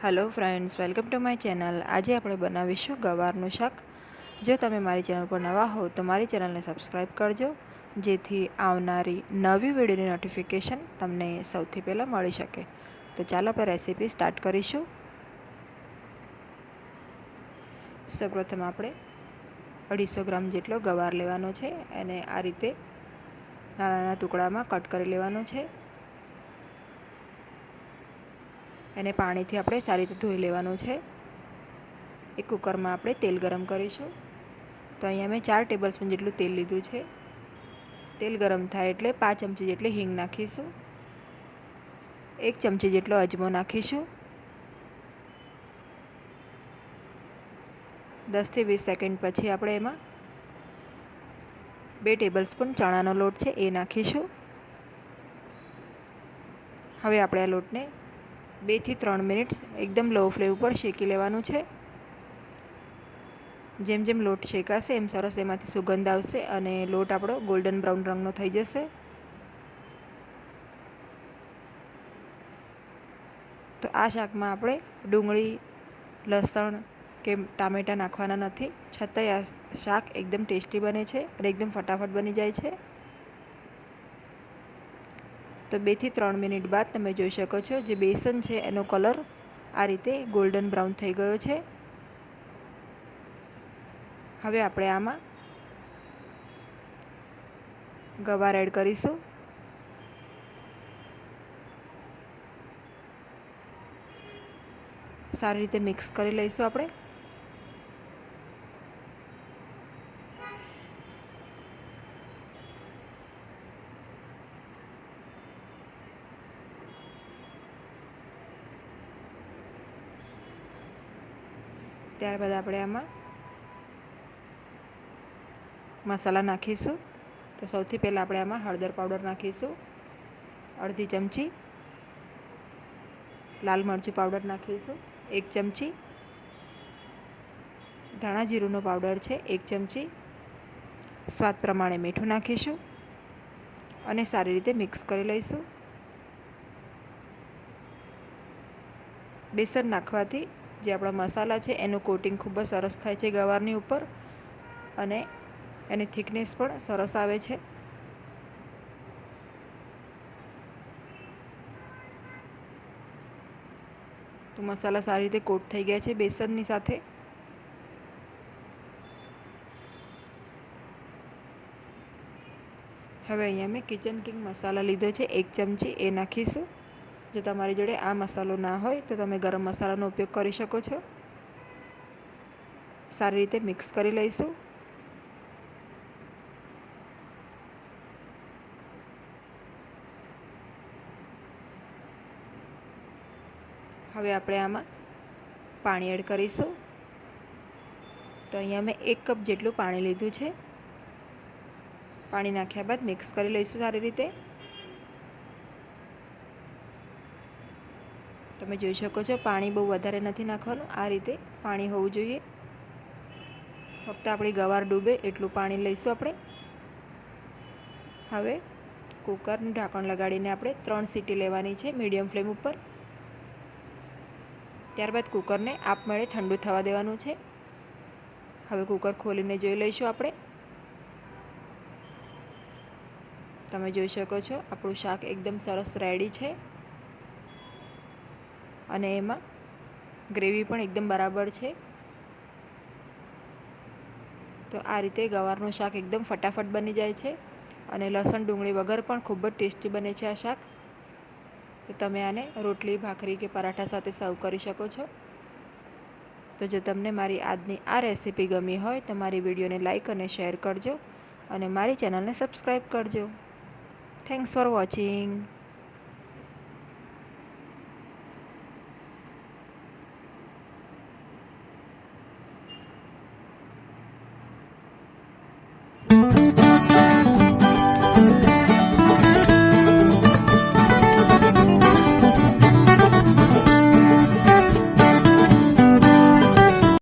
Hello friends, welcome to my channel. आज આપણે બનાવીશું ગવારનું શાક। જો તમે મારી ચેનલ પર નવા હો તો મારી ચેનલને સબસ્ક્રાઇબ કરજો, જેથી આવનારી નવી વિડીયોની નોટિફિકેશન તમને સૌથી પહેલાં મળી શકે। તો ચાલો આપણે રેસીપી સ્ટાર્ટ કરીશું। સૌપ્રથમ આપણે 250 ગ્રામ જેટલો ગવાર લેવાનો છે અને આ રીતે નાના નાના ટુકડામાં કટ કરી લેવાનો છે। એને પાણીથી આપણે સારી રીતે ધોઈ લેવાનું છે। એક કુકરમાં આપણે તેલ ગરમ કરીશું। તો અહીંયા મેં 4 ટેબલસ્પૂન જેટલું તેલ લીધું છે। તેલ ગરમ થાય એટલે 5 ચમચી જેટલી હિંગ નાખીશું। 1 ચમચી જેટલો અજમો નાખીશું। 10 થી 20 સેકન્ડ પછી આપણે એમાં 2 ટેબલસ્પૂન ચણાનો લોટ છે એ નાખીશું। હવે આપણે આ લોટને 2 થી 3 મિનિટ એકદમ લો ફ્લેમ ઉપર શેકી લેવાનું છે। જેમ જેમ લોટ શેકાશે એમ સરસ એમાંથી સુગંધ આવશે અને લોટ આપણો ગોલ્ડન બ્રાઉન રંગનો થઈ જશે। તો આ શાકમાં આપણે ડુંગળી, લસણ કે ટામેટાં નાખવાના નથી, છતાંય આ શાક એકદમ ટેસ્ટી બને છે અને એકદમ ફટાફટ બની જાય છે। તો 2 થી 3 મિનિટ બાદ તમે જોઈ શકો છો જે બેસન છે એનો કલર આ રીતે ગોલ્ડન બ્રાઉન થઈ ગયો છે। હવે આપણે આમાં ગવાર એડ કરીશું। સારી રીતે મિક્સ કરી લઈશું આપણે। ત્યારબાદ આપણે આમાં મસાલા નાખીશું। તો સૌથી પહેલાં આપણે આમાં હળદર પાવડર નાખીશું, અડધી ચમચી લાલ મરચું પાવડર નાખીશું, 1 ચમચી ધાણા જીરુંનો પાવડર છે, 1 ચમચી સ્વાદ પ્રમાણે મીઠું નાખીશું અને સારી રીતે મિક્સ કરી લઈશું। બેસન નાખવાથી જે આપણા મસાલા છે એનું કોટિંગ ખૂબ જ સરસ થાય છે ગવારની ઉપર અને એની થિકનેસ પણ સરસ આવે છે। તો મસાલા સારી રીતે કોટ થઈ ગયા છે બેસનની સાથે। હવે અહીંયા મેં કિચન કિંગ મસાલા લીધો છે 1 ચમચી, એ નાખીશું। જો તમારી જોડે આ મસાલો ના હોય તો તમે ગરમ મસાલાનો ઉપયોગ કરી શકો છો। સારી રીતે મિક્સ કરી લઈશું। હવે આપણે આમાં પાણી એડ કરીશું। તો અહીંયા મેં 1 કપ જેટલું પાણી લીધું છે। પાણી નાખ્યા બાદ મિક્સ કરી લઈશું સારી રીતે। તમે જોઈ શકો છો પાણી બહુ વધારે નથી નાખવાનું, આ રીતે પાણી હોવું જોઈએ। ફક્ત આપણી ગવાર ડૂબે એટલું પાણી લઈશું આપણે। હવે કુકરનું ઢાંકણ લગાડીને આપણે 3 સીટી લેવાની છે મીડિયમ ફ્લેમ ઉપર। ત્યારબાદ કુકરને આપમેળે ઠંડુ થવા દેવાનું છે। હવે કુકર ખોલીને જોઈ લઈશું આપણે। તમે જોઈ શકો છો આપણું શાક એકદમ સરસ રેડી છે અને એમાં ગ્રેવી પણ એકદમ બરાબર છે। તો આ રીતે ગવારનું શાક એકદમ ફટાફટ બની જાય છે અને લસણ ડુંગળી વગર પણ ખૂબ જ ટેસ્ટી બને છે આ શાક। તો તમે આને રોટલી, ભાખરી કે પરાઠા સાથે સર્વ કરી શકો છો। તો જો તમને મારી આજની આ રેસીપી ગમી હોય તો મારી વિડીયોને લાઈક અને શેર કરજો અને મારી ચેનલને સબસ્ક્રાઈબ કરજો। Thanks for watching.